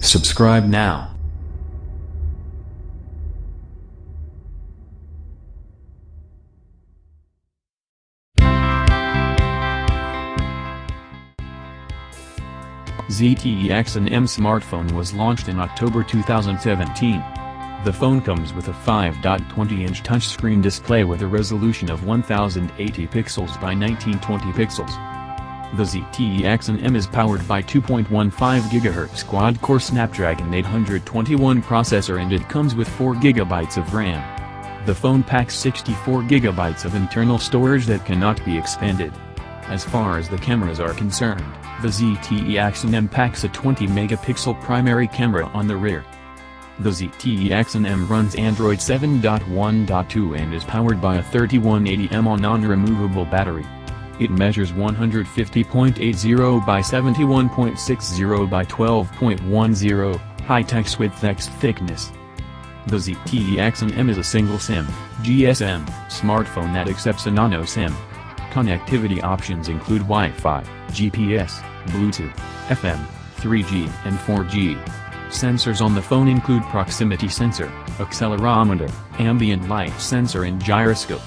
Subscribe now. ZTE Axon M smartphone was launched in October 2017. The phone comes with a 5.20-inch touchscreen display with a resolution of 1080 pixels by 1920 pixels. The ZTE Axon M is powered by 2.15 GHz quad-core Snapdragon 821 processor and it comes with 4 GB of RAM. The phone packs 64 GB of internal storage that cannot be expanded. As far as the cameras are concerned, the ZTE Axon M packs a 20-megapixel primary camera on the rear. The ZTE Axon M runs Android 7.1.2 and is powered by a 3180 mAh non-removable battery. It measures 150.80 by 71.60 by 12.10, high text width x thickness. The ZTE Axon M is a single SIM, GSM, smartphone that accepts a nano SIM. Connectivity options include Wi-Fi, GPS, Bluetooth, FM, 3G and 4G. Sensors on the phone include proximity sensor, accelerometer, ambient light sensor and gyroscope.